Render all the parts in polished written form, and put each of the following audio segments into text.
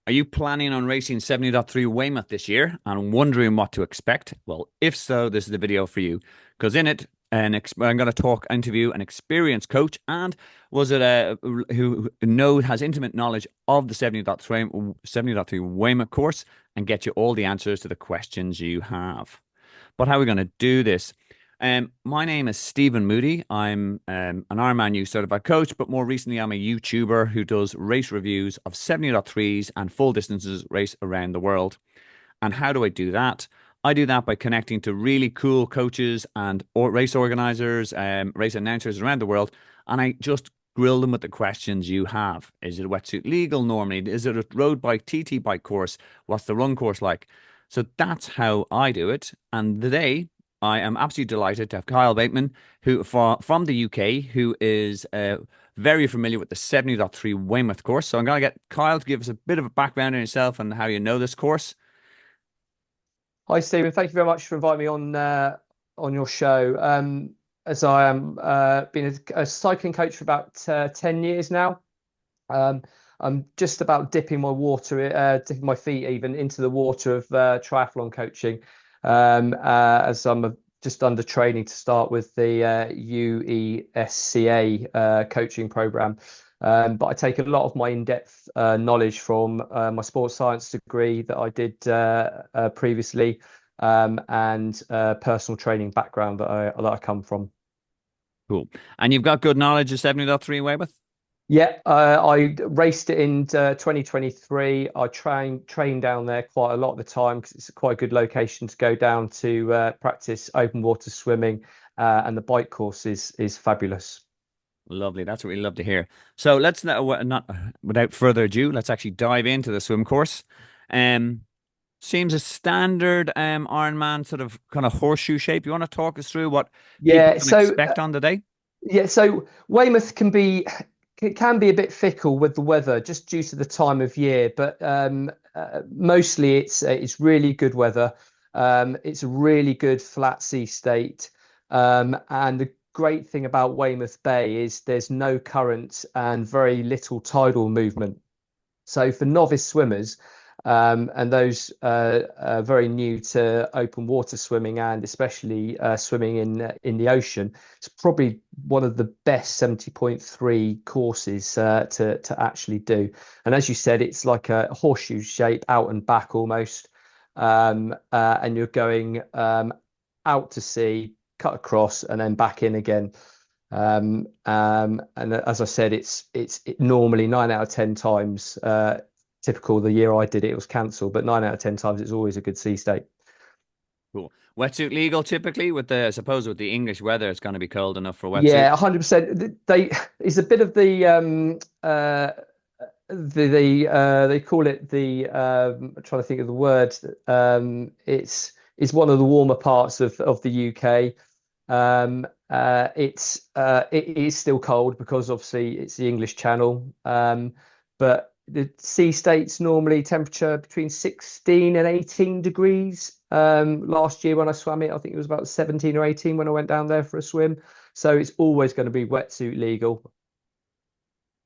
Are you planning on racing 70.3 Weymouth this year and wondering what to expect? Well, if so, this is the video for you. Because in it, I'm going to interview an experienced coach and who has intimate knowledge of the 70.3 Weymouth course and get you all the answers to the questions you have. But how are we going to do this? My name is Steven Moody. I'm an Ironman U certified coach, but more recently, I'm a YouTuber who does race reviews of 70.3s and full distances race around the world. And how do I do that? I do that by connecting to really cool coaches and race organizers, race announcers around the world, and I just grill them with the questions you have. Is it a wetsuit legal normally? Is it a road bike, TT bike course? What's the run course like? So that's how I do it. And today, I am absolutely delighted to have Kyle Bateman, from the UK, who is very familiar with the 70.3 Weymouth course. So I'm going to get Kyle to give us a bit of a background on yourself and how you know this course. Hi, Stephen. Thank you very much for inviting me on your show. As I am been a cycling coach for about 10 years now. Um, I'm just about dipping my feet even into the water of triathlon coaching, as I'm just under training to start with the UESCA coaching program. But I take a lot of my in-depth knowledge from my sports science degree that I did previously, and personal training background that I come from. Cool. And you've got good knowledge of 70.3 Weymouth? Yeah, I raced it in 2023. I train down there quite a lot of the time because it's quite a good location to go down to practice open water swimming, and the bike course is fabulous. Lovely. That's what we love to hear. So let's not without further ado, let's actually dive into the swim course. Um, Seems a standard Ironman sort of kind of horseshoe shape. You want to talk us through what people Yeah, can so expect on the day? so Weymouth can be a bit fickle with the weather just due to the time of year, but mostly it's really good weather. It's a really good flat sea state, and the great thing about Weymouth Bay is there's no current and very little tidal movement. So for novice swimmers, and those very new to open water swimming and especially swimming in the ocean, it's probably one of the best 70.3 courses to actually do. And as you said, it's like a horseshoe shape, out and back almost, and you're going out to sea, cut across, and then back in again. And as I said, it normally 9 out of 10 times. Typical the year I did it, it was cancelled, but 9 out of 10 times it's always a good sea state. Cool. Wetsuit legal typically with I suppose with the English weather, it's going to be cold enough for wetsuit. Yeah, 100%. It's a bit of they call it I'm trying to think of the word. It's one of the warmer parts of the UK. It is still cold because obviously it's the English Channel. But the sea states normally temperature between 16 and 18 degrees. Last year when I swam it, I think it was about 17 or 18 when I went down there for a swim. So it's always going to be wetsuit legal.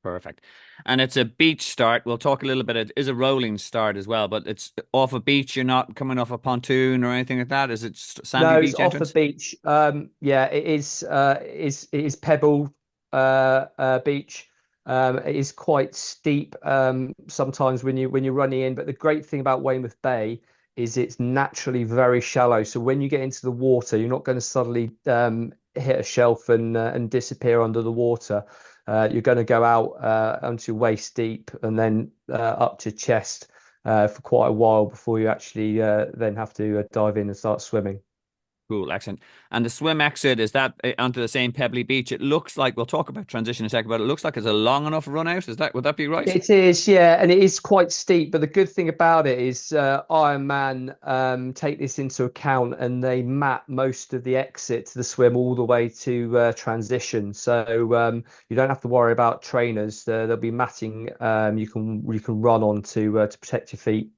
Perfect. And it's a beach start. We'll talk a little bit. It is a rolling start as well, but it's off a beach. You're not coming off a pontoon or anything like that. Is it sandy No, it's beach off a entrance? beach. Yeah, it is. It is Pebble beach. It is quite steep sometimes when you're running in. But the great thing about Weymouth Bay is it's naturally very shallow. So when you get into the water, you're not going to suddenly hit a shelf and disappear under the water. You're going to go out onto waist deep and then up to chest for quite a while before you actually then have to dive in and start swimming. Cool, excellent. And the swim exit, is that onto the same pebbly beach? It looks like, we'll talk about transition in a second, but it looks like it's a long enough run out. Would that be right? It is, yeah, and it is quite steep. But the good thing about it is Ironman take this into account, and they map most of the exit to the swim all the way to transition. So you don't have to worry about trainers. There'll be matting you can run on to protect your feet.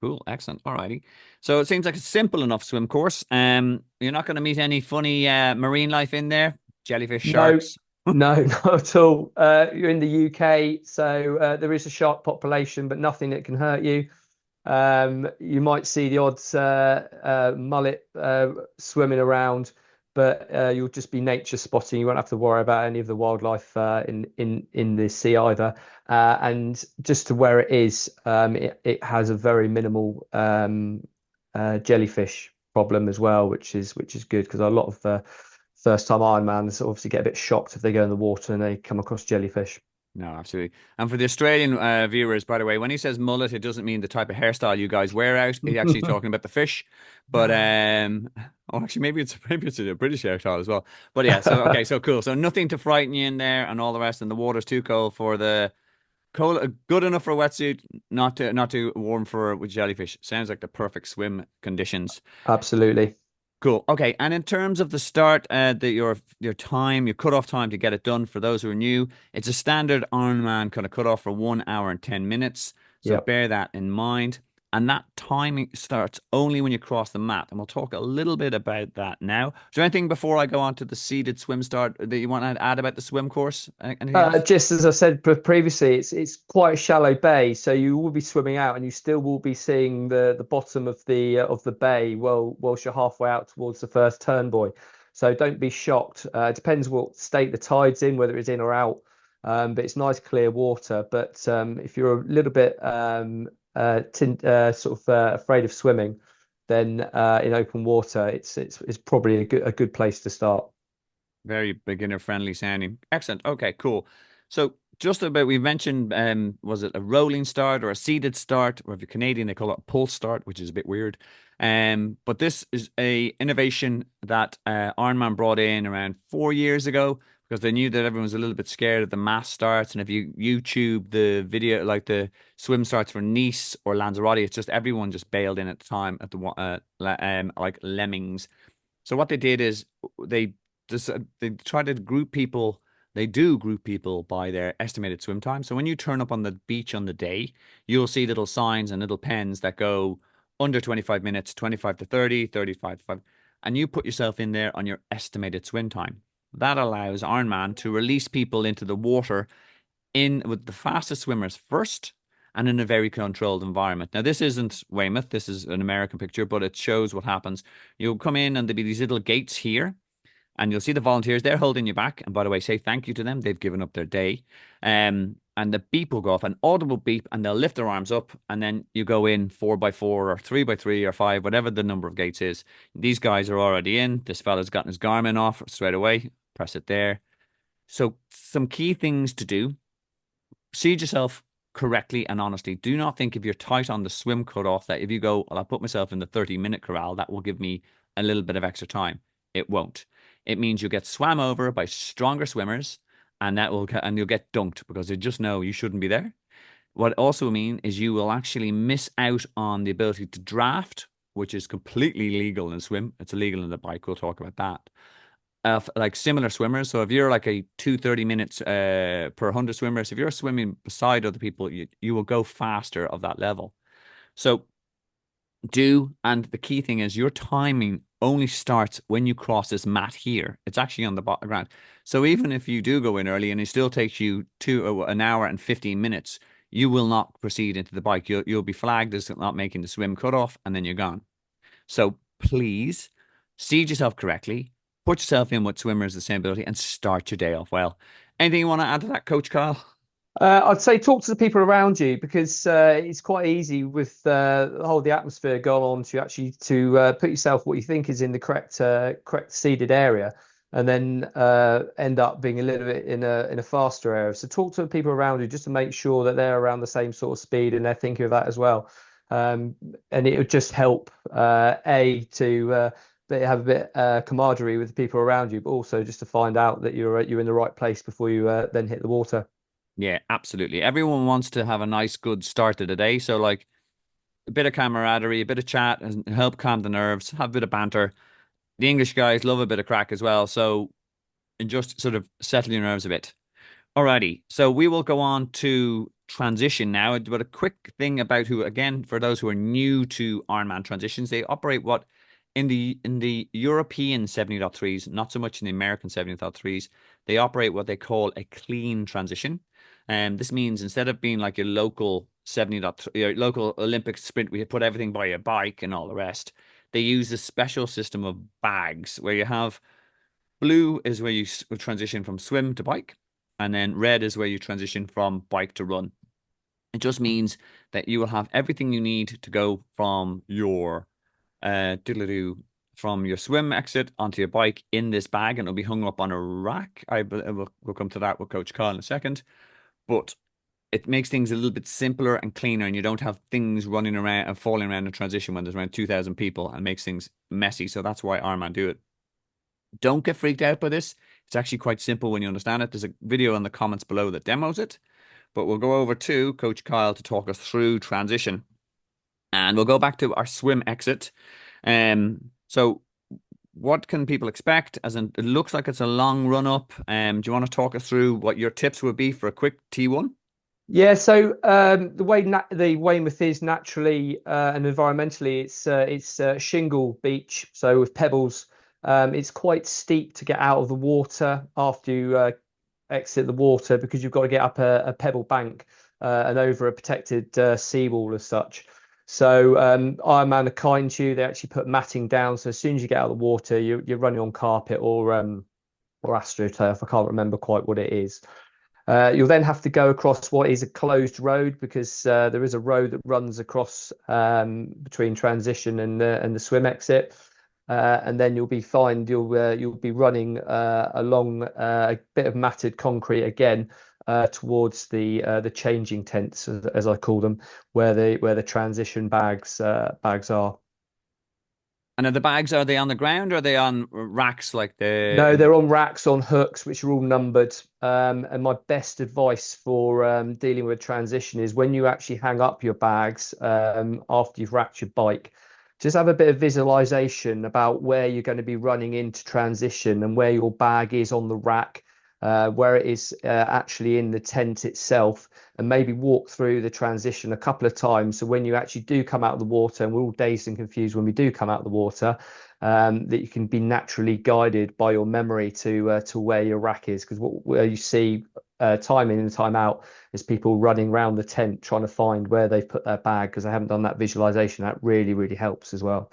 Cool, excellent. All righty. So it seems like a simple enough swim course. You're not going to meet any funny marine life in there, jellyfish, No, sharks. No, not at all. You're in the UK, so there is a shark population, but nothing that can hurt you. You might see the odd mullet swimming around, but you'll just be nature spotting. You won't have to worry about any of the wildlife in the sea either. And just to where it is, it has a very minimal jellyfish problem as well, which is good because a lot of first time Ironmans obviously get a bit shocked if they go in the water and they come across jellyfish. No, absolutely. And for the Australian viewers, by the way, when he says mullet, it doesn't mean the type of hairstyle you guys wear out. He's actually talking about the fish. But oh, actually, maybe it's a British hairstyle as well. But yeah, so okay, so cool. So nothing to frighten you in there, and all the rest. And the water's too cold for the cold, good enough for a wetsuit, not too warm for with jellyfish. Sounds like the perfect swim conditions. Absolutely. Cool. Okay. And in terms of the start, your time, your cutoff time to get it done for those who are new, it's a standard Ironman kind of cutoff for 1 hour and 10 minutes. So Yeah. bear that in mind. And that timing starts only when you cross the mat. And we'll talk a little bit about that now. Is there anything before I go on to the seated swim start that you want to add about the swim course? Anything else? Just as I said previously, it's quite a shallow bay, so you will be swimming out, and you still will be seeing the bottom of the bay whilst you're halfway out towards the first turn buoy. So don't be shocked. It depends what state the tide's in, whether it's in or out. But it's nice clear water. But if you're a little bit sort of afraid of swimming, then in open water, it's probably a good place to start. Very beginner friendly sounding. Excellent. Okay, cool. So just about we mentioned was it a rolling start or a seated start, or if you're Canadian, they call it a pulse start, which is a bit weird. But this is a innovation that Ironman brought in around 4 years ago because they knew that everyone was a little bit scared of the mass starts. And if you YouTube the video, like the swim starts for Nice or Lanzarote, it's just everyone just bailed in at the time at the like lemmings. So what they did is they they try to group people. They do group people by their estimated swim time. So when you turn up on the beach on the day, you'll see little signs and little pens that go under 25 minutes, 25 to 30, 35 to 5, and you put yourself in there on your estimated swim time. That allows Ironman to release people into the water in with the fastest swimmers first and in a very controlled environment. Now, this isn't Weymouth, this is an American picture, but it shows what happens. You'll come in and there'll be these little gates here and you'll see the volunteers, they're holding you back. And by the way, say thank you to them. They've given up their day. And the beep will go off, an audible beep, and they'll lift their arms up. And then you go in 4x4 or 3x3 or 5, whatever the number of gates is. These guys are already in. This fella's gotten his Garmin off straight away. Press it there. So, some key things to do: seed yourself correctly and honestly. Do not think if you're tight on the swim cutoff that if you go, well, I'll put myself in the 30-minute corral, that will give me a little bit of extra time. It won't. It means you'll get swam over by stronger swimmers and you'll get dunked because they just know you shouldn't be there. What it also means is you will actually miss out on the ability to draft, which is completely legal in swim. It's illegal in the bike. We'll talk about that like similar swimmers. So if you're like a 230 minutes per 100 swimmers, if you're swimming beside other people, you will go faster of that level. So and the key thing is your timing only starts when you cross this mat here. It's actually on the bottom ground. So even if you do go in early and it still takes you an hour and 15 minutes, you will not proceed into the bike. You'll be flagged as not making the swim cutoff, and then you're gone. So please seed yourself correctly, put yourself in with swimmers of the same ability, and start your day off well. Anything you want to add to that, Coach Kyle? I'd say talk to the people around you because it's quite easy with the atmosphere going on to actually to put yourself what you think is in the correct seeded area, and then end up being a little bit in a faster area. So talk to the people around you just to make sure that they're around the same sort of speed and they're thinking of that as well. And it would just help to have a bit camaraderie with the people around you, but also just to find out that you're in the right place before you then hit the water. Yeah, absolutely. Everyone wants to have a nice, good start to the day. So, like a bit of camaraderie, a bit of chat, and help calm the nerves, have a bit of banter. The English guys love a bit of crack as well. So, and just sort of settle your nerves a bit. Alrighty. So, we will go on to transition now. But a quick thing about who, again, for those who are new to Ironman transitions, they operate in the European 70.3s, not so much in the American 70.3s. they operate what they call a clean transition. And this means instead of being like your local 70.3, your local Olympic sprint, where you put everything by your bike and all the rest, they use a special system of bags where you have blue is where you transition from swim to bike, and then red is where you transition from bike to run. It just means that you will have everything you need to go from your doodle-doo from your swim exit onto your bike in this bag, and it'll be hung up on a rack. We'll come to that with Coach Carl in a second, but it makes things a little bit simpler and cleaner, and you don't have things running around and falling around in transition when there's around 2,000 people and makes things messy. So that's why Ironman do it. Don't get freaked out by this. It's actually quite simple when you understand it. There's a video in the comments below that demos it, but we'll go over to Coach Kyle to talk us through transition. And we'll go back to our swim exit. So what can people expect? As in, it looks like it's a long run up. Do you want to talk us through what your tips would be for a quick T1? Yeah, so the way the Weymouth is naturally and environmentally, it's shingle beach, so with pebbles. It's quite steep to get out of the water after you exit the water because you've got to get up a pebble bank and over a protected seawall as such. So Ironman are kind to you. They actually put matting down, so as soon as you get out of the water, you're running on carpet or astroturf. I can't remember quite what it is. You'll then have to go across what is a closed road because there is a road that runs across between transition and the swim exit, and then you'll be fine. You'll be running along a bit of matted concrete again towards the changing tents, as I call them, where the transition bags are. And are the bags, are they on the ground or are they on racks like No, the... they're on racks on hooks, which are all numbered. And my best advice for dealing with transition is when you actually hang up your bags after you've racked your bike, just have a bit of visualization about where you're going to be running into transition and where your bag is on the rack, where it is actually in the tent itself, and maybe walk through the transition a couple of times. So when you actually do come out of the water, and we're all dazed and confused when we do come out of the water, that you can be naturally guided by your memory to where your rack is. Because where you see time in and time out is people running around the tent trying to find where they've put their bag because they haven't done that visualization. That really, really helps as well.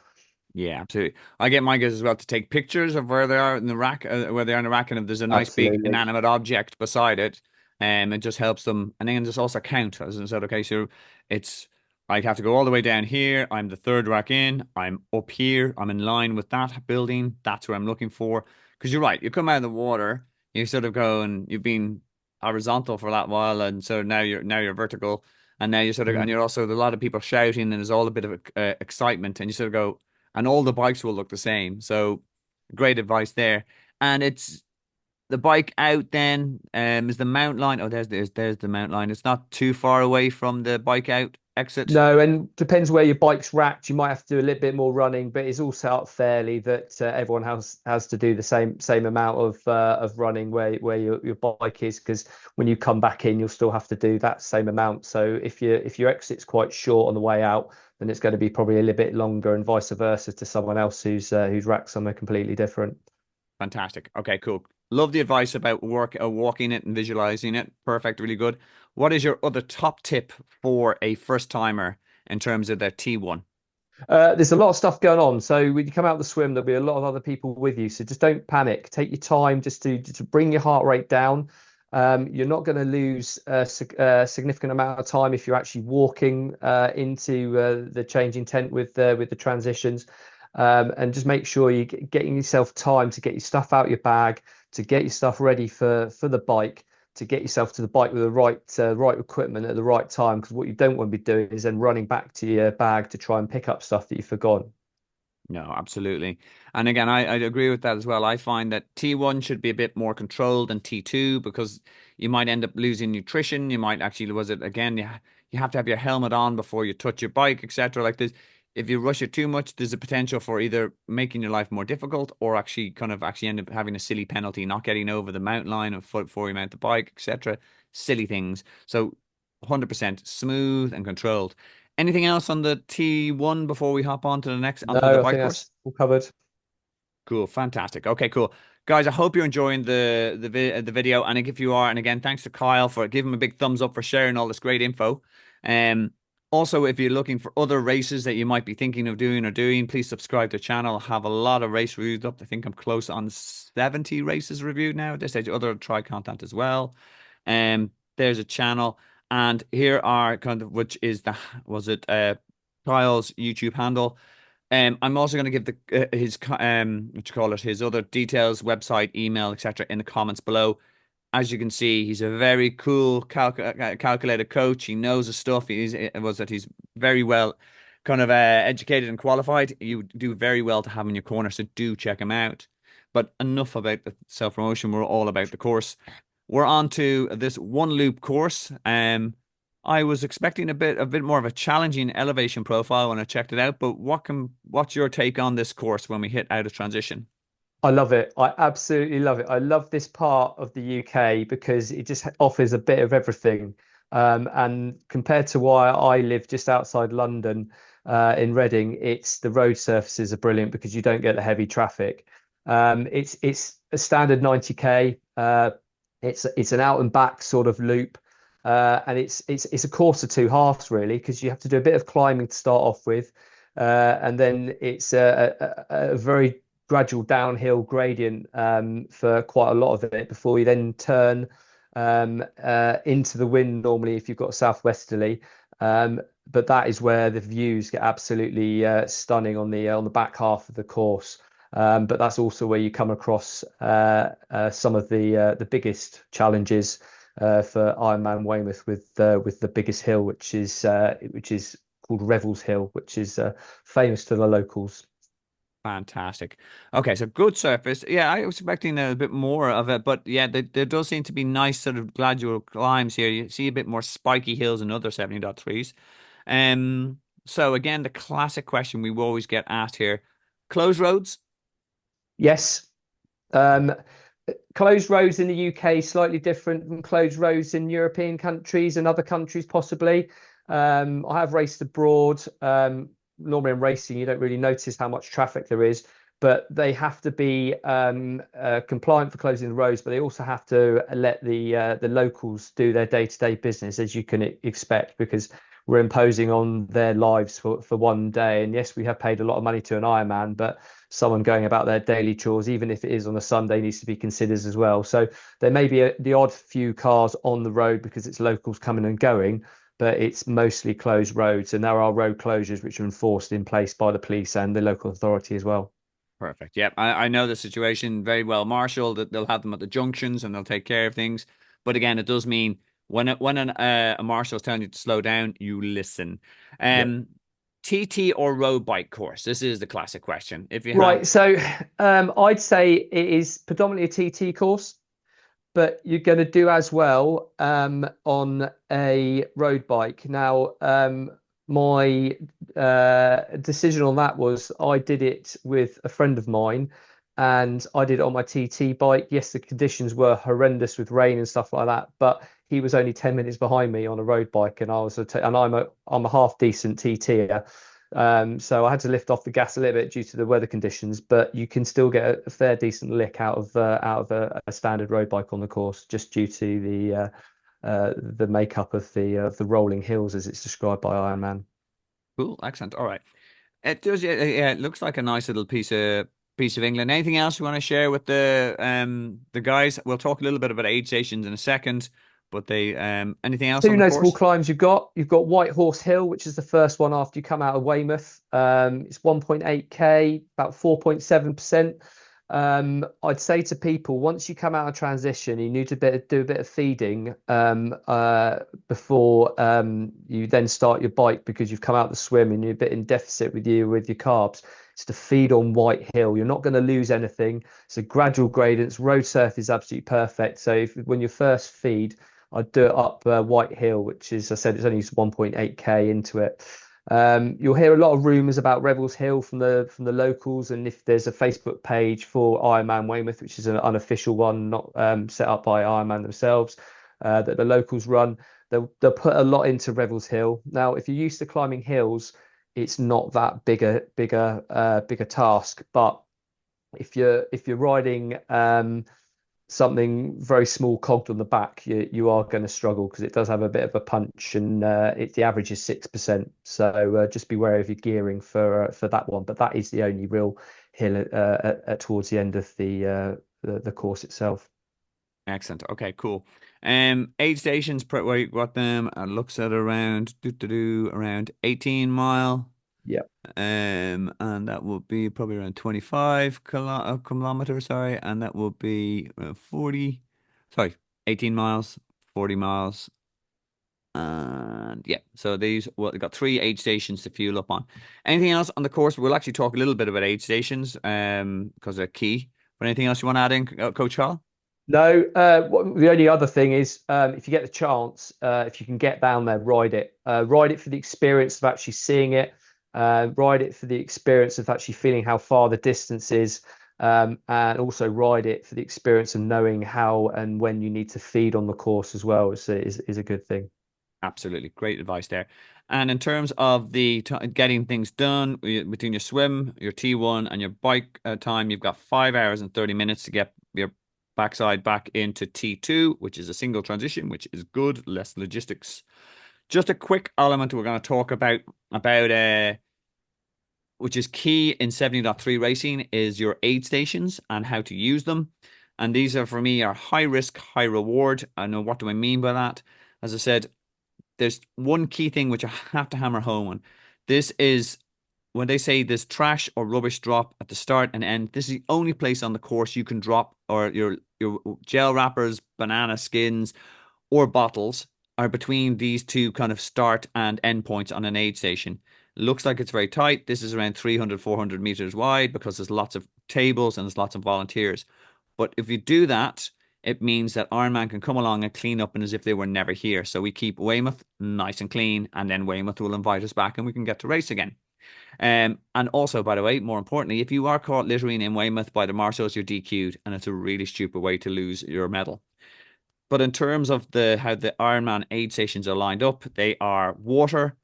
Yeah, absolutely. I get my guys as well to take pictures of where they are in the rack, where they are in the rack, and if there's a nice big Absolutely. inanimate object beside it, it just helps them. And then just also count. As I said, okay, so it's I have to go all the way down here. I'm the third rack in. I'm up here. I'm in line with that building. That's where I'm looking for. Because you're right. You come out of the water, you sort of go and you've been horizontal for that while, and so now you're vertical, and now you're sort of and Mm. you're also there's a lot of people shouting, and there's all a bit of excitement, and you sort of go and all the bikes will look the same. So great advice there. And it's the bike out then is the mount line. Oh, there's the mount line. It's not too far away from the bike out exit. No, and depends where your bike's racked. You might have to do a little bit more running, but it's all set up fairly that everyone has to do the same amount of running where your bike is. Because when you come back in, you'll still have to do that same amount. So if your exit's quite short on the way out, then it's going to be probably a little bit longer, and vice versa to someone else who's racked somewhere completely different. Fantastic. Okay, cool. Love the advice about walking it and visualizing it. Perfect, really good. What is your other top tip for a first timer in terms of their T1? There's a lot of stuff going on. So when you come out the swim, there'll be a lot of other people with you. So just don't panic. Take your time just to bring your heart rate down. You're not going to lose a significant amount of time if you're actually walking into the changing tent with the transitions. And just make sure you're getting yourself time to get your stuff out your bag, to get your stuff ready for the bike, to get yourself to the bike with the right equipment at the right time. Because what you don't want to be doing is then running back to your bag to try and pick up stuff that you've forgotten. No, absolutely. And again, I agree with that as well. I find that T1 should be a bit more controlled than T2 because you might end up losing nutrition. You might actually, was it again, you have to have your helmet on before you touch your bike, etc. Like this, if you rush it too much, there's a potential for either making your life more difficult or actually kind of actually end up having a silly penalty, not getting over the mountain line of foot before you mount the bike, etc. Silly things. So 100% smooth and controlled. Anything else on the T1 before we hop on to the next onto the No, I bike think course? that's all covered. Cool, fantastic. Okay, cool. guys, I hope you're enjoying the video. And if you are, and again, thanks to Kyle for giving him a big thumbs up for sharing all this great info. Um, Also, if you're looking for other races that you might be thinking of doing, please subscribe to the channel. I have a lot of race reviews up. I think I'm close on 70 races reviewed now at this stage. Other tri content as well. There's a channel, and here are kind of which is the was it Kyle's YouTube handle. I'm also going to give the his what you call it, his other details, website, email, etc. in the comments below. As you can see, he's a very cool, calculated coach. He knows his stuff. He's very well kind of educated and qualified. You do very well to have him in your corner, so do check him out. But enough about the self-promotion. We're all about the course. We're on to this one loop course. I was expecting a bit more of a challenging elevation profile when I checked it out, but what's your take on this course when we hit out of transition? I love it. I absolutely love it. I love this part of the UK because it just offers a bit of everything. And compared to why I live just outside London, in Reading, it's the road surfaces are brilliant because you don't get the heavy traffic. It's a standard 90k. It's an out and back sort of loop. And it's a course of two halves really because you have to do a bit of climbing to start off with, and then it's a very gradual downhill gradient for quite a lot of it before you then turn into the wind normally if you've got southwesterly. But that is where the views get absolutely stunning on the back half of the course. But that's also where you come across some of the biggest challenges for Ironman Weymouth with the biggest hill, which is called Revels Hill, which is famous to the locals. Fantastic. Okay, so good surface. Yeah, I was expecting a bit more of it, but yeah, there does seem to be nice sort of gradual climbs here. You see a bit more spiky hills and other 70.3s. So again, the classic question we always get asked here: closed roads? Yes. Um, Closed roads in the UK slightly different from closed roads in European countries and other countries possibly. I have raced abroad. Normally in racing, you don't really notice how much traffic there is, but they have to be compliant for closing the roads, but they also have to let the locals do their day-to-day business, as you can expect, because we're imposing on their lives for one day. And yes, we have paid a lot of money to an Ironman, but someone going about their daily chores, even if it is on a Sunday, needs to be considered as well. So there may be the odd few cars on the road because it's locals coming and going, but it's mostly closed roads. And there are road closures which are enforced in place by the police and the local authority as well. Perfect. Yep, I know the situation very well marshaled. That they'll have them at the junctions and they'll take care of things. But again, it does mean a marshal's telling you to slow down, you listen. Yeah. TT or road bike course? This is the classic question. If you have Right. So I'd say it is predominantly a TT course, but you're going to do as well on a road bike. Now, my decision on that was I did it with a friend of mine and I did it on my TT bike. Yes, the conditions were horrendous with rain and stuff like that, but he was only 10 minutes behind me on a road bike and I'm a half decent TTer. So I had to lift off the gas a little bit due to the weather conditions, but you can still get a fair decent lick out of a standard road bike on the course, just due to the makeup of the rolling hills as it's described by Ironman. cool, excellent. All right. It does, yeah, yeah, it looks like a nice little piece of England. Anything else you want to share with the guys? We'll talk a little bit about aid stations in a second, but they anything else Two on the notable course? climbs you've got White Horse Hill, which is the first one after you come out of Weymouth. It's 1.8k, about 4.7%. I'd say to people, once you come out of transition, you need to do a bit of feeding before you then start your bike, because you've come out the swim and you're a bit in deficit with your carbs. It's to feed on White Hill. You're not going to lose anything. It's a gradual gradients. Road surf is absolutely perfect. So when you first feed, I'd do it up White Hill, which is, I said, it's only 1.8k into it. You'll hear a lot of rumours about Revels Hill from the locals, and if there's a Facebook page for Ironman Weymouth, which is an unofficial one, not set up by Ironman themselves, that the locals run, they'll put a lot into Revels Hill. Now, if you're used to climbing hills, it's not that bigger task, but If you're riding something very small cogged on the back, you are going to struggle because it does have a bit of a punch, and the average is 6%. So just be wary of your gearing for that one. But that is the only real hill towards the end of the course itself. Excellent. Okay, cool. Aid stations, where you got them, looks at around around 18 mile. Yeah. And that will be probably around 25 kilometers, sorry, and that will be 40, sorry, 18 miles, 40 miles. And yeah, so we've got three aid stations to fuel up on. Anything else on the course? We'll actually talk a little bit about aid stations, because they're key. But anything else you want to add in, Coach Carl? No, the only other thing is if you get the chance, if you can get down there, ride it. Ride it for the experience of actually seeing it. Ride it for the experience of actually feeling how far the distance is. And also ride it for the experience of knowing how and when you need to feed on the course as well is a good thing. Absolutely. Great advice there. And in terms of the getting things done between your swim, your T1, and your bike time, you've got 5 hours and 30 minutes to get your backside back into T2, which is a single transition, which is good, less logistics. Just a quick element we're going to talk about which is key in 70.3 racing is your aid stations and how to use them. And these are for me are high risk, high reward. I know what do I mean by that? As I said, there's one key thing which I have to hammer home on. This is when they say there's trash or rubbish drop at the start and end. This is the only place on the course you can drop or your gel wrappers, banana skins, or bottles are between these two kind of start and end points on an aid station. Looks like it's very tight. This is around 300, 400 meters wide because there's lots of tables and there's lots of volunteers. But if you do that, it means that Ironman can come along and clean up and as if they were never here. So we keep Weymouth nice and clean, and then Weymouth will invite us back and we can get to race again. And also, by the way, more importantly, if you are caught littering in Weymouth by the marshals, you're DQ'd, and it's a really stupid way to lose your medal. But in terms of the how the Ironman aid stations are lined up, they are water,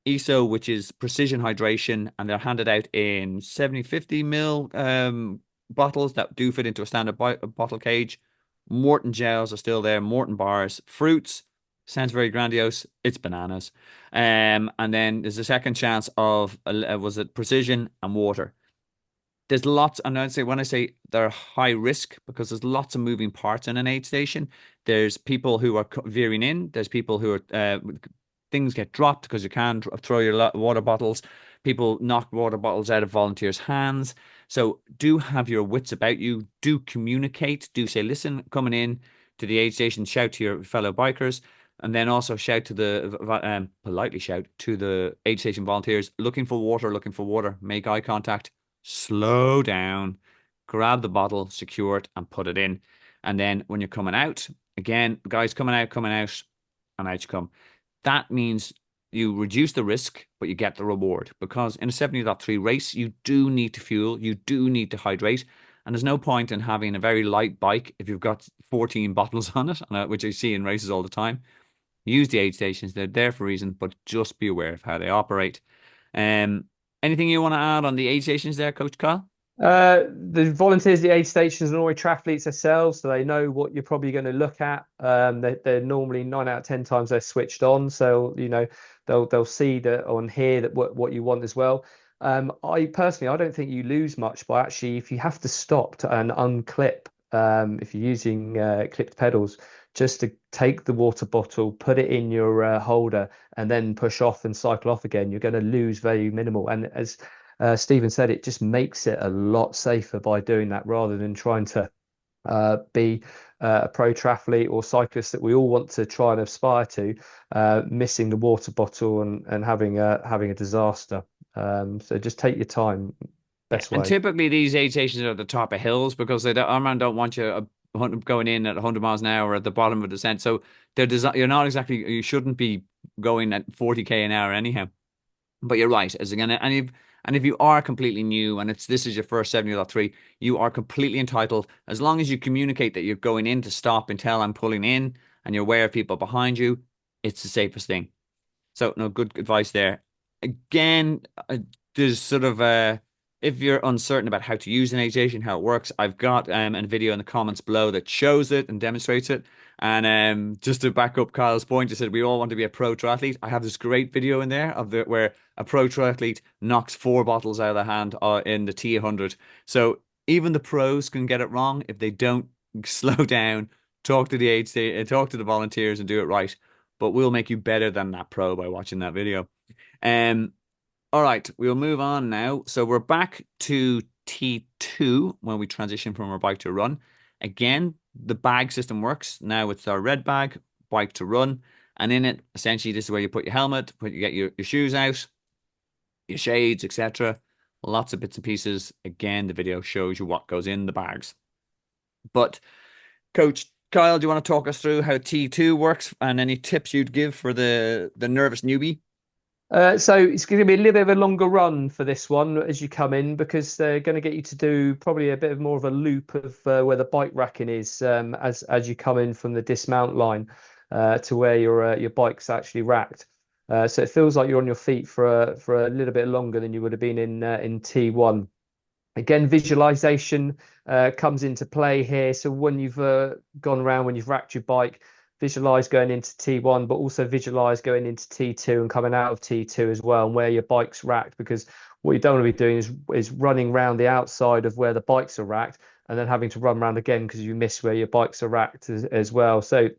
ESO, which is precision hydration, and they're handed out in 70, 50 ml bottles that do fit into a standard bottle cage. Morton gels are still there, Morton bars, fruits. Sounds very grandiose. It's bananas. And then there's a second chance of was it precision and water. There's lots, and I'd say when I say they're high risk because there's lots of moving parts in an aid station. There's people who are veering in. There's people who are things get dropped because you can throw your water bottles. People knock water bottles out of volunteers' hands. So do have your wits about you. Do communicate. Do say, listen, coming in to the aid station, shout to your fellow bikers. And then also shout to politely shout to the aid station volunteers, looking for water, looking for water. Make eye contact, slow down, grab the bottle, secure it, and put it in. And then when you're coming out, again, guys coming out, and out you come. That means you reduce the risk, but you get the reward. Because in a 70.3 race, you do need to fuel, you do need to hydrate. And there's no point in having a very light bike if you've got 14 bottles on it, which I see in races all the time. Use the aid stations, they're there for a reason, but just be aware of how they operate. Um, Anything you want to add on the aid stations there, Coach Carl? The volunteers, the aid stations, are normally triathletes themselves, so they know what you're probably going to look at. They're normally 9 out of 10 times they're switched on, so they'll see that and hear that what you want as well. I personally, I don't think you lose much by actually if you have to stop and unclip. If you're using clipped pedals, just to take the water bottle, put it in your holder, and then push off and cycle off again, you're going to lose very minimal. And as Steven said, it just makes it a lot safer by doing that rather than trying to be a pro triathlete or cyclist that we all want to try and aspire to, missing the water bottle and having a disaster. So just take your time, Yeah, best and way. typically these aid stations are at the top of hills because Ironman don't want you going in at 100 miles an hour at the bottom of the descent. So they're you're not exactly, you shouldn't be going at 40k an hour anyhow. But you're right. As again, and if you are completely new and this is your first 70.3, you are completely entitled as long as you communicate that you're going in to stop and tell I'm pulling in and you're aware of people behind you. It's the safest thing. So no, good advice there. Again, there's sort of If you're uncertain about how to use an aid station, how it works, I've got a video in the comments below that shows it and demonstrates it. And just to back up Kyle's point, you said we all want to be a pro triathlete. I have this great video in there of where a pro triathlete knocks 4 bottles out of the hand in the T100. So even the pros can get it wrong if they don't slow down, talk to the aid station, talk to the volunteers, and do it right. But we'll make you better than that pro by watching that video. Um, all right, we'll move on now. So we're back to T2 when we transition from our bike to run. Again, the bag system works. Now it's our red bag, bike to run. And in it, essentially, this is where you put your helmet, you get your shoes out, your shades, etc. Lots of bits and pieces. Again, the video shows you what goes in the bags. But Coach Kyle, do you want to talk us through how T2 works and any tips you'd give for the nervous newbie? So it's going to be a little bit of a longer run for this one as you come in because they're going to get you to do probably a bit of more of a loop of where the bike racking is as you come in from the dismount line to where your bike's actually racked. So it feels like you're on your feet for a little bit longer than you would have been in T1. Again, visualization comes into play here. So when you've gone around, when you've racked your bike, visualize going into T1, but also visualize going into T2 and coming out of T2 as well, and where your bike's racked. Because what you don't want to be doing is running around the outside of where the bikes are racked and then having to run around again because you miss where your bikes are racked as well. So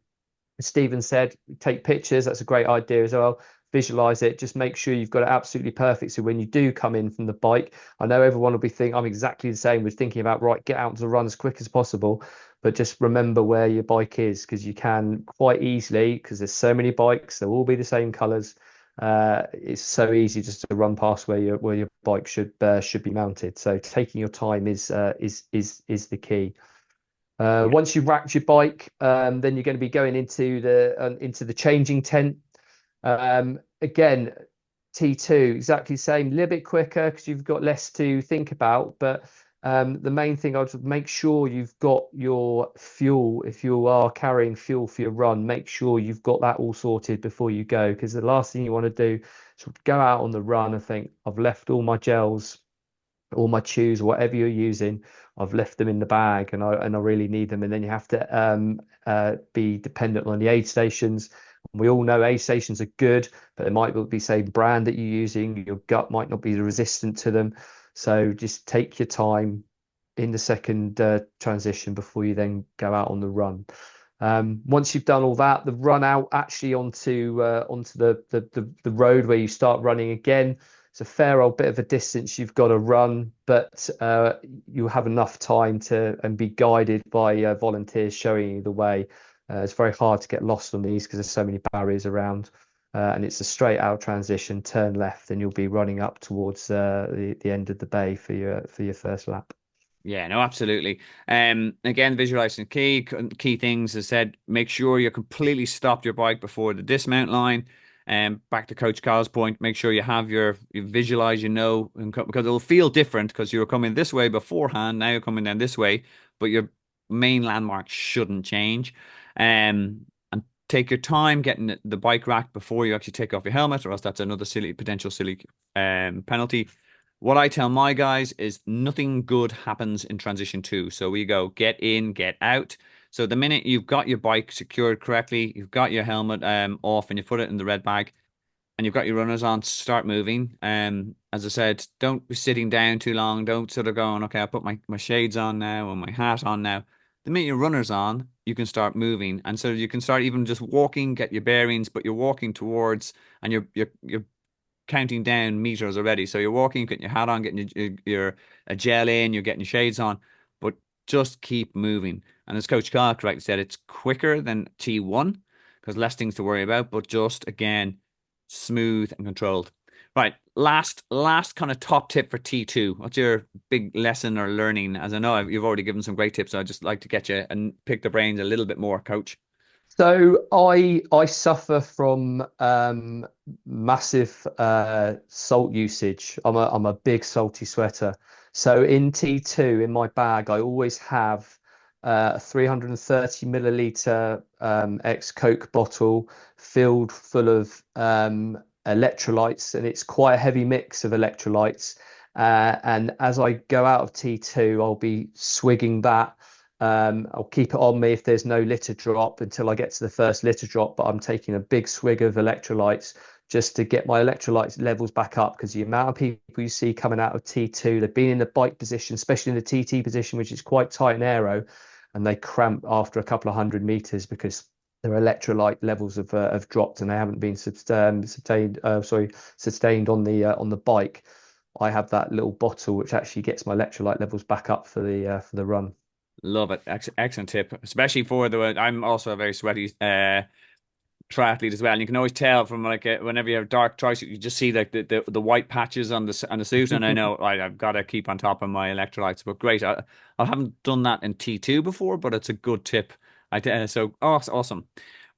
Steven said, take pictures. That's a great idea as well. Visualize it. Just make sure you've got it absolutely perfect. So when you do come in from the bike, I know everyone will be thinking, I'm exactly the same with thinking about, right, get out to the run as quick as possible. But just remember where your bike is because you can quite easily, because there's so many bikes, they'll all be the same colors. It's so easy just to run past where your bike should be mounted. So taking your time is the key. Yeah. Once you've racked your bike, then you're going to be going into the changing tent. Again, T2 exactly the same, a little bit quicker because you've got less to think about. But the main thing I would make sure you've got your fuel. If you are carrying fuel for your run, make sure you've got that all sorted before you go. Because the last thing you want to do is go out on the run and think, I've left all my gels, all my chews, whatever you're using, I've left them in the bag and I really need them. And then you have to be dependent on the aid stations. We all know aid stations are good, but they might be the same brand that you're using. Your gut might not be resistant to them. So just take your time in the second transition before you then go out on the run. Once you've done all that, the run out actually onto the road where you start running again. It's a fair old bit of a distance you've got to run, but you have enough time to and be guided by volunteers showing you the way. It's very hard to get lost on these because there's so many barriers around. And it's a straight out transition, turn left, and you'll be running up towards the end of the bay for your first lap. Yeah, no, absolutely. Again, visualizing key things. As said, make sure you're completely stopped your bike before the dismount line. Back to Coach Kyle's point, make sure you visualize, because it'll feel different because you were coming this way beforehand. Now you're coming down this way, but your main landmark shouldn't change. And take your time getting the bike rack before you actually take off your helmet, or else that's another potential silly penalty. What I tell my guys is nothing good happens in transition two. So we go get in, get out. So the minute you've got your bike secured correctly, you've got your helmet off and you put it in the red bag and you've got your runners on, start moving. As I said, don't be sitting down too long. Don't sort of going, okay, I'll put my shades on now and my hat on now. The minute your runners on, you can start moving. And so you can start even just walking, get your bearings, but you're walking towards and you're counting down meters already. So you're walking, getting your hat on, getting your a gel in, you're getting your shades on, but just keep moving. And as Coach Kyle correctly said, it's quicker than T1 because less things to worry about, but just again, smooth and controlled. Right, last kind of top tip for T2. What's your big lesson or learning? As I know you've already given some great tips, so I'd just like to get you and pick the brains a little bit more, Coach. So I suffer from massive salt usage. I'm a big salty sweater. So in T2 in my bag, I always have a 330 milliliter ex-Coke bottle filled full of electrolytes, and it's quite a heavy mix of electrolytes. And as I go out of T2, I'll be swigging that. I'll keep it on me if there's no litter drop until I get to the first litter drop, but I'm taking a big swig of electrolytes just to get my electrolytes levels back up because the amount of people you see coming out of T2, they've been in the bike position, especially in the TT position, which is quite tight and aero, and they cramp after a couple of 100 meters because their electrolyte levels have dropped and they haven't been sustained on the bike. I have that little bottle which actually gets my electrolyte levels back up for the run. Love it. Excellent tip, especially for the. I'm also a very sweaty triathlete as well. And you can always tell from like whenever you have dark trisuit, you just see like the white patches on the suit. And I know I've got to keep on top of my electrolytes. But great, I haven't done that in T2 before, but it's a good tip. So oh, that's awesome.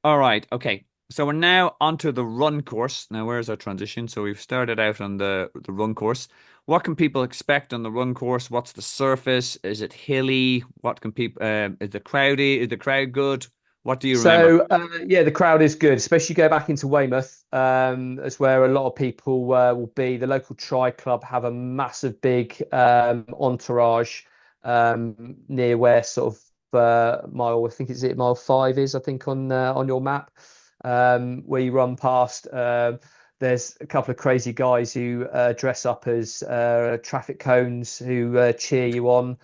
All right, okay. So we're now onto the run course. Now, where's our transition? So we've started out on the run course. What can people expect on the run course? What's the surface? Is it hilly? What can people? Is the crowdy? Is the crowd good? What do you remember? Yeah, the crowd is good, especially go back into Weymouth. That's where a lot of people will be. The local tri club have a massive big entourage near where sort of mile, I think it's it mile 5 is, I think on your map, where you run past. There's a couple of crazy guys who dress up as traffic cones who cheer you on.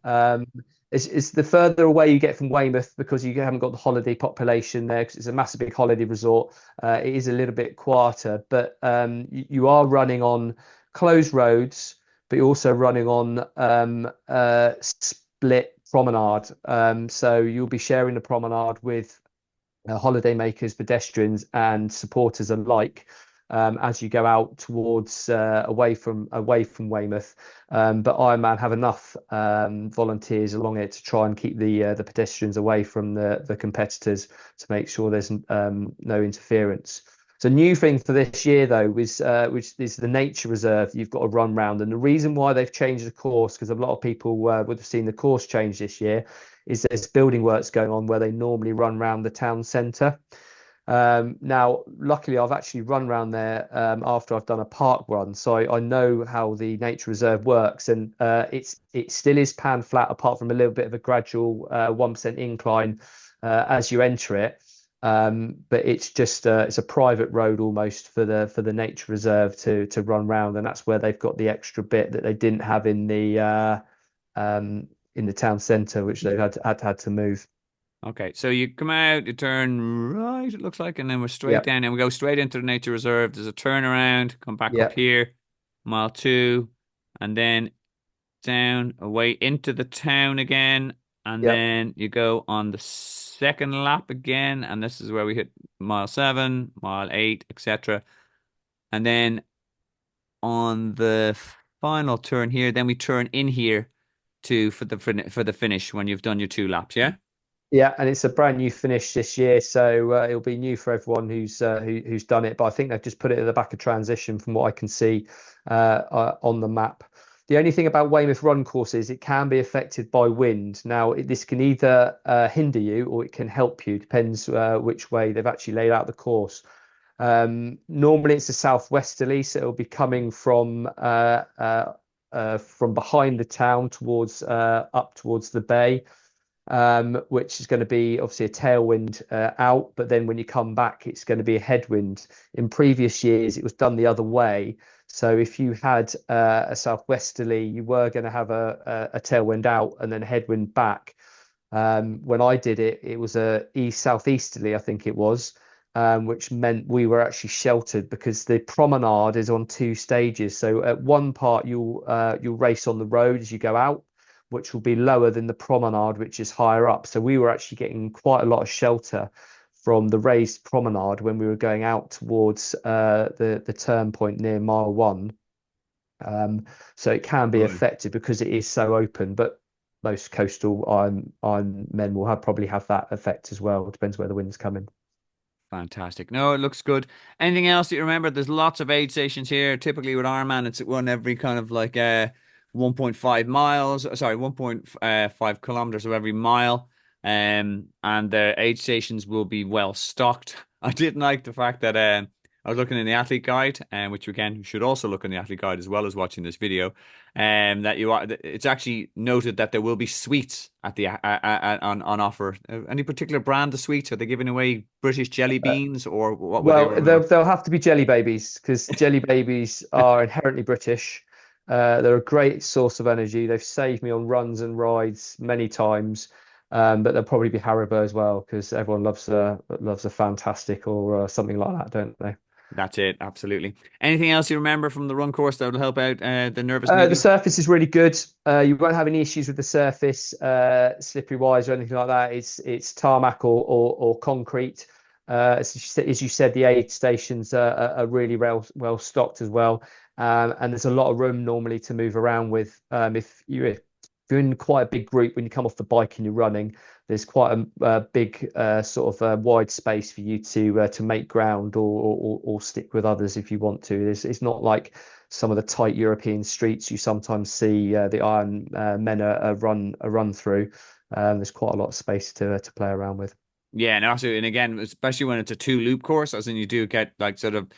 Um, it's the further away you get from Weymouth because you haven't got the holiday population there because it's a massive big holiday resort. It is a little bit quieter, but you are running on closed roads, but you're also running on split promenade. So you'll be sharing the promenade with holiday makers, pedestrians, and supporters alike. As you go out towards away from Weymouth, but Ironman have enough volunteers along it to try and keep the pedestrians away from the competitors to make sure there's no interference. So, new thing for this year though was which is the nature reserve you've got to run round, and the reason why they've changed the course because a lot of people would have seen the course change this year is there's building works going on where they normally run around the town centre. Now, luckily, I've actually run around there after I've done a park run, so I know how the nature reserve works, and it still is pan flat apart from a little bit of a gradual 1% incline as you enter it. But it's just it's a private road almost for the nature reserve to run round, and that's where they've got the extra bit that they didn't have in the town centre, which they've had to move. Okay, so you come out, you turn right, it looks like, and then we're straight Yep, down, and we go straight into the nature reserve. There's a turnaround, come back up yep, here, mile 2, and then down away into the town again, and yep. then you go on the second lap again, and this is where we hit mile 7, mile 8, etc. And then on the final turn here, then we turn in here to for the finish when you've done your 2 laps, yeah? Yeah, and it's a brand new finish this year, so it'll be new for everyone who's done it. But I think they've just put it at the back of transition, from what I can see on the map. The only thing about Weymouth run courses, it can be affected by wind. Now, this can either hinder you or it can help you. Depends which way they've actually laid out the course. Normally, it's a southwesterly, so it'll be coming from behind the town towards up towards the bay, which is going to be obviously a tailwind out. But then when you come back, it's going to be a headwind. In previous years, it was done the other way. So if you had a southwesterly, you were going to have a tailwind out and then a headwind back. When I did it, it was a east southeasterly, I think it was, which meant we were actually sheltered because the promenade is on 2 stages. So at one part you'll race on the road as you go out, which will be lower than the promenade, which is higher up. So we were actually getting quite a lot of shelter from the raised promenade when we were going out towards the turn point near mile 1. So it can be Good. affected because it is so open, but most coastal iron men will probably have that effect as well. It depends where the wind's coming. Fantastic. No, it looks good. Anything else that you remember? There's lots of aid stations here. Typically with Ironman, it's one every kind of like 1.5 miles, sorry, 1.5 kilometers of every mile. And the aid stations will be well stocked. I did like the fact that I was looking in the athlete guide, which again you should also look in the athlete guide as well as watching this video. That you are, it's actually noted that there will be sweets at the on offer. Any particular brand of sweets? Are they giving away British jelly Uh, beans, or what would they well, roll they'll, out? they'll have to be jelly babies because jelly babies are inherently British. They're a great source of energy. They've saved me on runs and rides many times. But they'll probably be Haribo as well because everyone loves a fantastic or something like that, don't they? That's it, absolutely. Anything else you remember from the run course that will help out the nervous The newbie? surface is really good. You won't have any issues with the surface, slippery wise or anything like that. It's tarmac or concrete. As you said, the aid stations are really well stocked as well, and there's a lot of room normally to move around with. If you're in quite a big group when you come off the bike and you're running, there's quite a big sort of wide space for you to make ground or stick with others if you want to. It's not like some of the tight European streets you sometimes see the Iron Men run through. There's quite a lot of space to play around with. Yeah, no, absolutely. And again, especially when it's a two loop course, as in you do get like sort of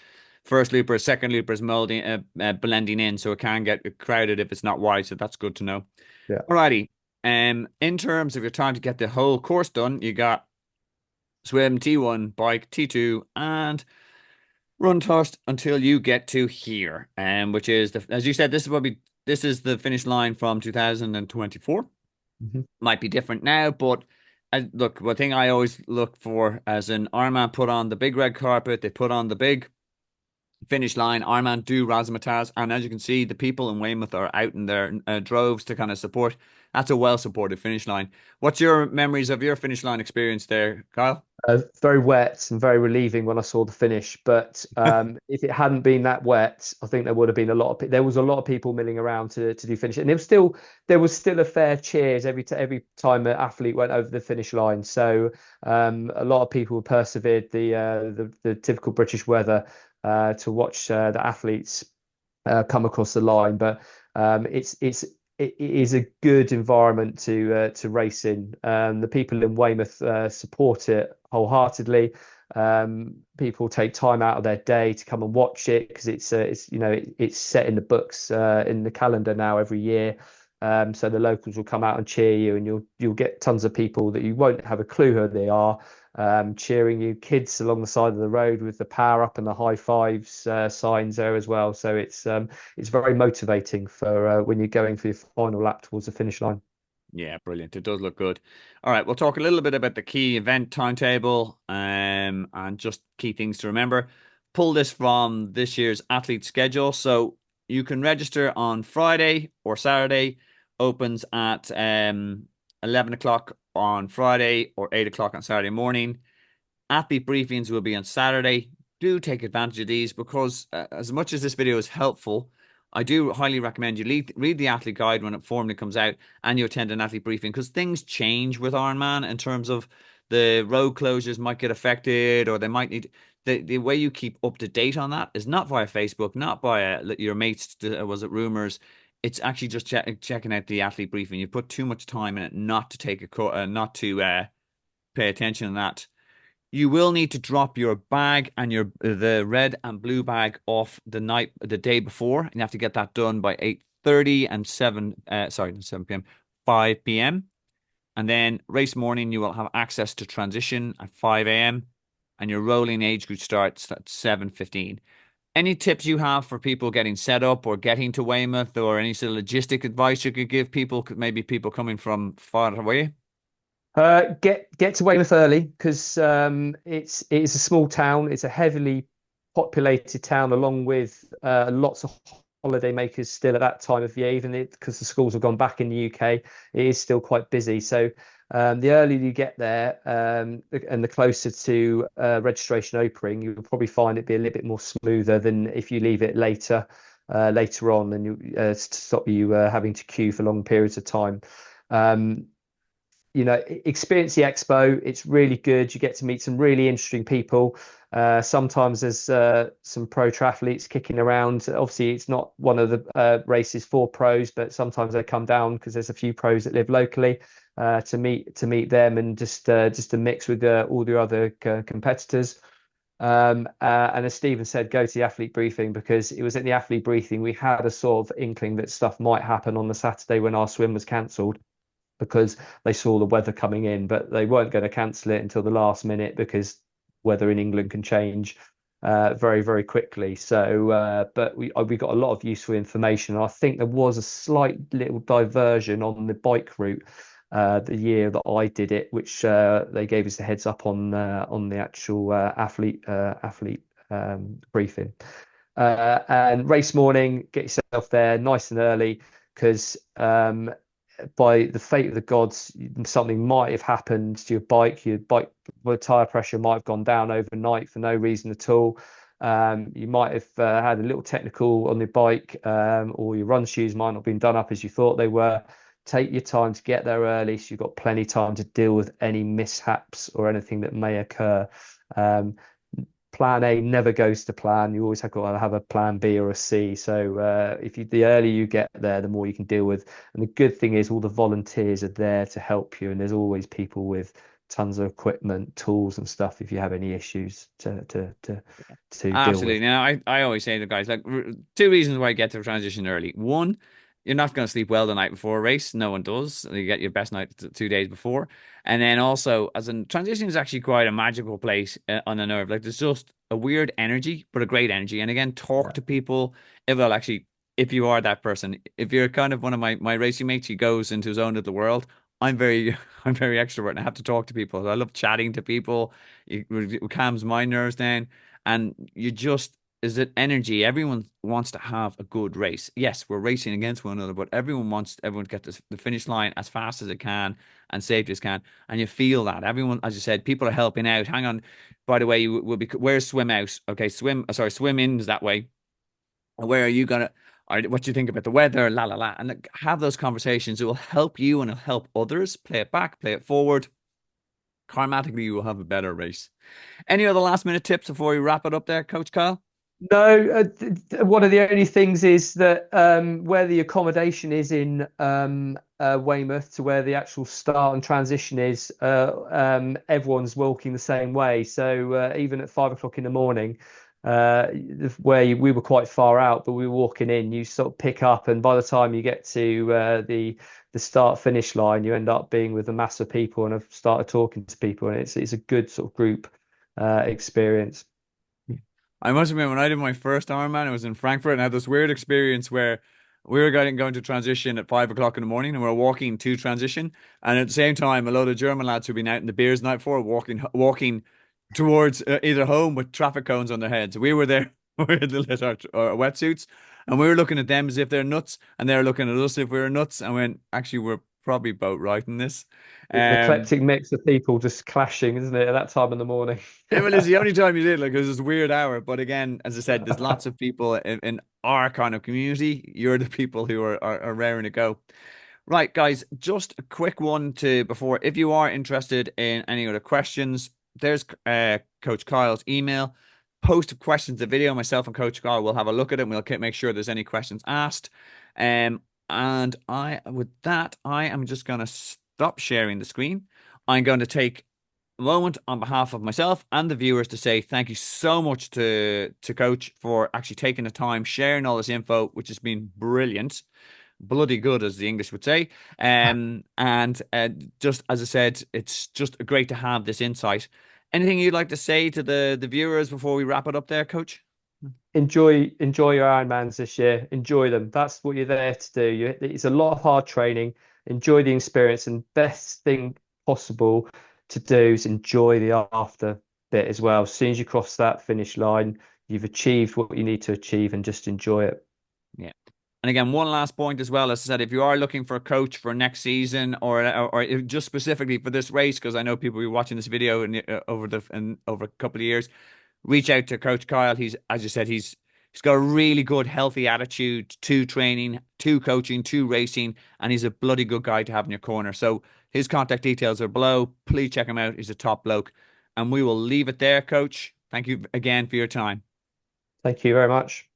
first loopers, second loopers molding, blending in, so it can get crowded if it's not wide. So that's good to know. Yeah. Alrighty. In terms of your time to get the whole course done, you got swim T1, bike T2, and run tossed until you get to here. Which is as you said, this is the finish line from 2024. Mhm. Might be different now, but look, one thing I always look for as an Ironman put on the big red carpet, they put on the big finish line. Ironman do razzmatazz, and as you can see, the people in Weymouth are out in their droves to kind of support. That's a well supported finish line. What's your memories of your finish line experience there, Kyle? Very wet and very relieving when I saw the finish. But if it hadn't been that wet, I think there would have been a lot of there was a lot of people milling around to do finish, and there was still a fair cheers every time an athlete went over the finish line. So a lot of people persevered the typical British weather to watch the athletes come across the line. But it is a good environment to race in. The people in Weymouth support it wholeheartedly. People take time out of their day to come and watch it because it's set in the books in the calendar now every year. So the locals will come out and cheer you, and you'll get tons of people that you won't have a clue who they are, cheering you. Kids along the side of the road with the power up and the high fives signs there as well. So it's very motivating for when you're going for your final lap towards the finish line. Yeah, brilliant. It does look good. All right, we'll talk a little bit about the key event timetable, and just key things to remember. Pull this from this year's athlete schedule. So you can register on Friday or Saturday. Opens at 11 o'clock on Friday or 8 o'clock on Saturday morning. Athlete briefings will be on Saturday. Do take advantage of these because, as much as this video is helpful, I do highly recommend you read the athlete guide when it formally comes out and you attend an athlete briefing because things change with Ironman in terms of the road closures might get affected or they might need the way you keep up to date on that is not via Facebook, not via your mates, was it rumors? It's actually just checking out the athlete briefing. You put too much time in it not to take not to pay attention to that. You will need to drop your bag and the red and blue bag off the day before, and you have to get that done by 8:30 and 7 p.m., 5 p.m. And then race morning, you will have access to transition at 5 a.m. and your rolling age group starts at 7:15. Any tips you have for people getting set up or getting to Weymouth, or any sort of logistic advice you could give people, maybe people coming from far away? Get to Weymouth early because it is a small town. It's a heavily populated town, along with lots of holiday makers still at that time of year. Even because the schools have gone back in the UK, it is still quite busy. So the earlier you get there, and the closer to registration opening, you'll probably find it be a little bit more smoother than if you leave it later on, and to stop you having to queue for long periods of time. Um, experience the expo. It's really good. You get to meet some really interesting people. Sometimes there's some pro triathletes kicking around. Obviously, it's not one of the races for pros, but sometimes they come down because there's a few pros that live locally to meet them and just to mix with all the other competitors. And as Stephen said, go to the athlete briefing, because it was at the athlete briefing we had a sort of inkling that stuff might happen on the Saturday when our swim was cancelled, because they saw the weather coming in, but they weren't going to cancel it until the last minute, because weather in England can change very, very quickly. So, but we got a lot of useful information. I think there was a slight little diversion on the bike route the year that I did it, which they gave us a heads up on the actual athlete briefing. And race morning, get yourself there nice and early, because by the fate of the gods, something might have happened to your bike. Your bike, well, tire pressure might have gone down overnight for no reason at all. You might have had a little technical on your bike, or your run shoes might not have been done up as you thought they were. Take your time to get there early, so you've got plenty of time to deal with any mishaps or anything that may occur. Um, Plan A never goes to plan. You always have got to have a plan B or a C. So the earlier you get there, the more you can deal with. And the good thing is all the volunteers are there to help you, and there's always people with tons of equipment, tools, and stuff if you have any issues to deal with. Absolutely. Now, I always say to guys, like, two reasons why I get to transition early. One, you're not going to sleep well the night before a race. No one does. You get your best night 2 days before. And then also, as in transition is actually quite a magical place on the nerve. Like, there's just a weird energy, but a great energy. And again, talk to people. If you are that person, if you're kind of one of my racing mates, he goes into his own little world. I'm very, I'm very extrovert and I have to talk to people. I love chatting to people. It calms my nerves down. And you just is it energy. Everyone wants to have a good race. Yes, we're racing against one another, but everyone wants everyone to get to the finish line as fast as it can and safely as can. And you feel that everyone, as you said, people are helping out. Hang on, by the way, you will be where's swim out? Okay, swim in is that way. Where are you gonna? What do you think about the weather? La la la, and like, have those conversations. It will help you and it'll help others. Play it back, play it forward. Karmatically, you will have a better race. Any other last minute tips before we wrap it up there, Coach Kyle? No, one of the only things is that where the accommodation is in Weymouth to where the actual start and transition is, everyone's walking the same way. So even at 5 o'clock in the morning, we were quite far out, but we were walking in, you sort of pick up, and by the time you get to the start finish line, you end up being with a mass of people and have started talking to people, and it's a good sort of group experience. I must admit, when I did my first Ironman, it was in Frankfurt, and I had this weird experience where we were going to transition at 5 o'clock in the morning, and we were walking to transition, and at the same time, a load of German lads who'd been out in the beers the night before, walking towards either home with traffic cones on their heads. We were there with our wetsuits, and we were looking at them as if they're nuts, and they were looking at us if we were nuts, and went, actually, we're probably both right in this. It's an Um, eclectic mix of people just clashing, isn't it, at that time in the morning? Well, it's the only time you did, like, it was this weird hour. But again, as I said, there's lots of people in our kind of community. You're the people who are raring to go. Right, guys, just a quick one to before. If you are interested in any other questions, there's Coach Kyle's email. Post questions, the video. Myself and Coach Kyle will have a look at it. And we'll make sure there's any questions asked. And with that, I am just going to stop sharing the screen. I'm going to take moment on behalf of myself and the viewers to say thank you so much to Coach for actually taking the time, sharing all this info, which has been brilliant, bloody good, as the English would say. And just as I said, it's just great to have this insight. Anything you'd like to say to the viewers before we wrap it up there, Coach? Enjoy your Ironmans this year. Enjoy them. That's what you're there to do. It's a lot of hard training. Enjoy the experience, and best thing possible to do is enjoy the after bit as well. As soon as you cross that finish line, you've achieved what you need to achieve, and just enjoy it. Yeah. And again, one last point as well. As I said, if you are looking for a coach for next season, or just specifically for this race, because I know people will be watching this video over a couple of years, reach out to Coach Kyle. He's, as you said, he's got a really good, healthy attitude to training, to coaching, to racing, and he's a bloody good guy to have in your corner. So his contact details are below. Please check him out. He's a top bloke. And we will leave it there, Coach. Thank you again for your time. Thank you very much.